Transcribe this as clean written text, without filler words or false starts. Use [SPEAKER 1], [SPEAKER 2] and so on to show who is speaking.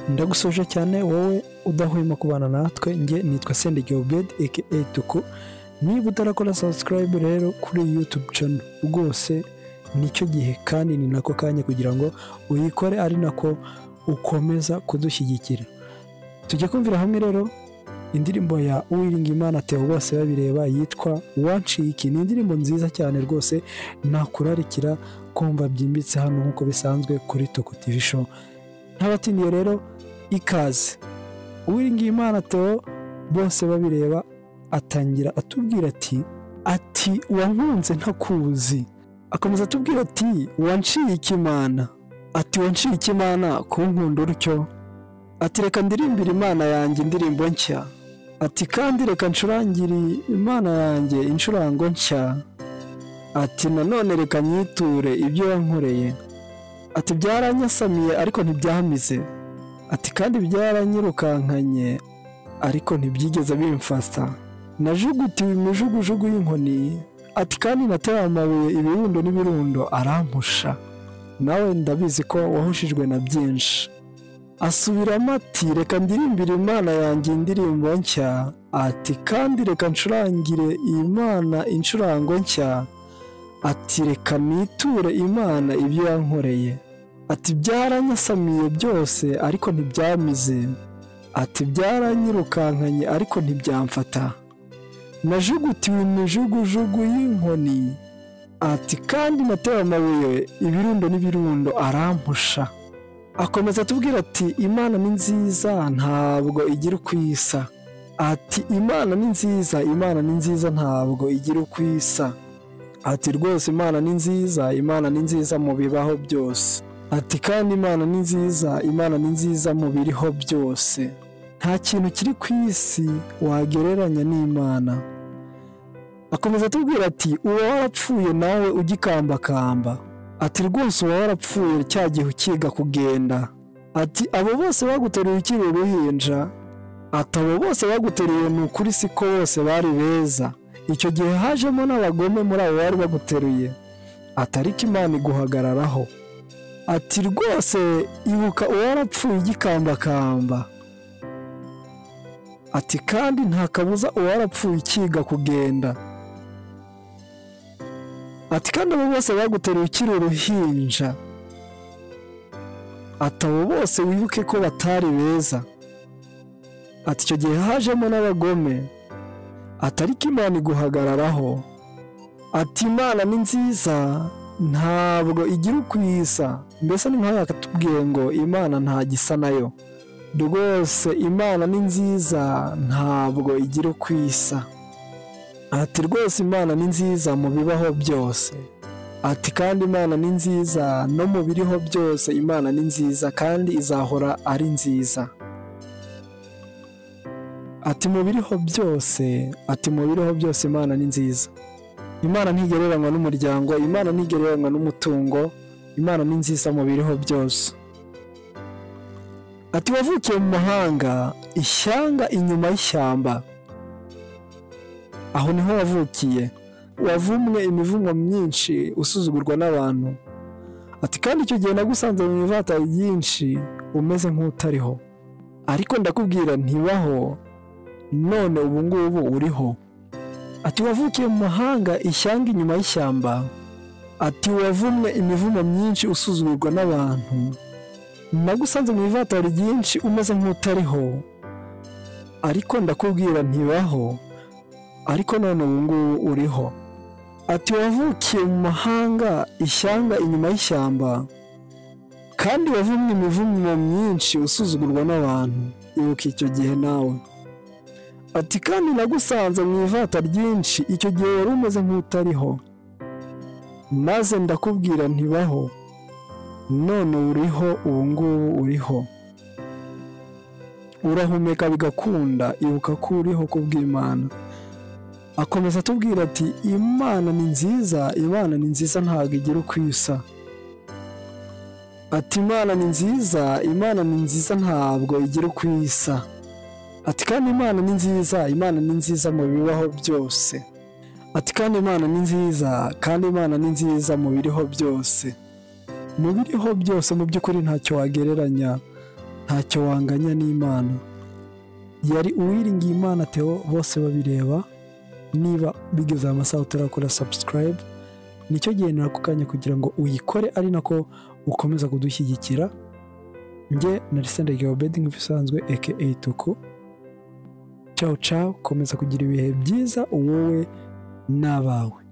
[SPEAKER 1] Ndagusoje cyane wowe udahwema kubana natwe. Nge nitwa Sendege Obed aka Tuku. Niba utarakora subscribe rero kuri YouTube channel rwose nicyo gihe kandi ni nako kanya kugira ngo uyikore, ari nako ukomeza kudushyigikira. Tujye kumvira hamwe rero indirimbo ya Uwiringiyimana Theo bose babireba yitwa Wancike. Ni indirimbo nziza cyane rwose nakurarikira kumva byimbitse hano nkuko bisanzwe kuri Tuku TV show. Ntabatiniye rero ikaze. Uwiringiyimana Theo bose babireba atangira atubwira ati wankunze ntakuzi. Akomeza atubwira ati wancike Imana. Ati wancike Imana kunkunda urutyo. Ati reka ndirimbira Imana yanjye indirimbo nshya. Ati kandi reka ncurangire Imana yanjye incurango nshya. Ati nanone reka nyiture ibyo yankoreye. Ati byaranyasamiye ariko ntibyamize. Ati kandi byaranyirukankanye ariko ntibyigeze bimfata. Najugutiwe imijugujugu y'inkoni. Ati kandi natewe amabuye ibirundo n'ibirundo arampusha. Nawe ndabizi ko wahushijwe na byinshi. Asubiramo ati reka ndirimbire Imana yanjye indirimbo nshya. Ati kandi reka ncurangire Imana incurango nshya. Ati reka niture Imana ibyo yankoreye. Ati byaranyasamiye byose ariko ntibyamize. Ati byaranyirukankanye ariko ntibyamfata. Najugutiwe imijugujugu y'inkoni. Ati kandi natewe amabuye ibirundo n'ibirundo arampusha. Akomeza atubwira ati Imana ni nziza ntabwo igira ukwisa. Ati Imana ni nziza, Imana ni nziza ntabwo igira ukwisa. Ati rwose Imana ni nziza, Imana ni nziza mu bibaho byose. Ati kandi Imana ni nziza, Imana ni nziza mu biriho byose. Nta kintu kiri ku isi wagereranya n'Imana. Akomeza atubwira ati uba warapfuye nawe ugikambakamba. Ati rwose uba warapfuye cya gihe ukiga kugenda. Ati abo bose baguteruye ukiri uruhinja. Ati abo bose baguteruye ni ukuri siko bose bari beza. Icyo gihe hajemo n'abagome muri abo bari baguteruye. Ati ariko Imana iguhagararaho. Ati rwose ibuka uba warapfuye ugikambakamba. Ati kandi nta kabuza uba warapfuye ukiga kugenda. Ati kandi abo bose baguteruye ukiri uruhinja. Ati abo bose wibuke ko batari beza. Ati icyo gihe hajemo n'abagome. Ati ariko Imana iguhagararaho. Ati Imana ni nziza ntabwo igira ukwisa. Mbese ni nk'aho yakatubwiye ngo Imana nta gisa nayo. Rwose Imana ni nziza ntabwo igira ukwisa. Ati rwose Imana ni nziza mu bibaho byose. Ati kandi Imana ni nziza no mu biriho byose. Imana ni nziza kandi izahora ari nziza. Ati mu biriho byose, ati mu biriho byose Imana ni nziza. Imana ntigereranywa n'umuryango, Imana ntigereranywa n'umutungo. Imana ni nziza mu biriho byose. Ati wavukiye mu mahanga, ishyanga inyuma y'ishyamba. Aho niho wavukiye. Wavumwe imivumo myinshi usuzugurwa n'abantu. Ati kandi icyo gihe nagusanze mu ivata ryinshi umeze nk'utariho. Ariko ndakubwira ntibaho none ubu ngubu uriho. Ati wavukiye mu mahanga, ishyanga inyuma y'ishyamba. Ati wavumwe imivumo myinshi usuzugurwa n'abantu. Nagusanze mu ivata ryinshi umeze nk'utariho. Ariko ndakubwira ntibaho ariko none ubu ngubu uriho. Ati wavukiye mu mahanga, ishyanga inyuma y'ishyamba. Kandi wavumwe imivumo myinshi usuzugurwa n'abantu. Ibuka icyo gihe nawe. Ati kandi nagusanze mu ivata ryinshi, icyo gihe wari umeze nk'utariho. Maze ndakubwira ntibaho none uriho, ubu ngubu uriho. Urahumeka bigakunda, ibuka ko uriho kubw'Imana. Akomeza atubwira ati Imana ni nziza, Imana ni nziza ntabwo igira ukwisa. Ati Imana ni nziza, Imana ni nziza ntabwo igira ukwisa. Ati kandi Imana ni nziza, Imana ni nziza mu bibaho byose. Ati kandi Imana ni nziza, kandi Imana ni nziza mu biriho byose. Mu biriho byose mu by'ukuri ntacyo wagereranya ntacyo wanganya n'Imana. Yari Uwiringiye Imana Theo bose babireba. Niba bigeze amasaha utarakora subscribe, nicyo gihe narakukanya kugira ngo uyikore, ari nako ukomeza kudushyigikira. Nge nari Sendege Obed nk'ibisanzwe aka Tuku. Ciao ciao, komeza kugira ibihe byiza wowe n'abawe.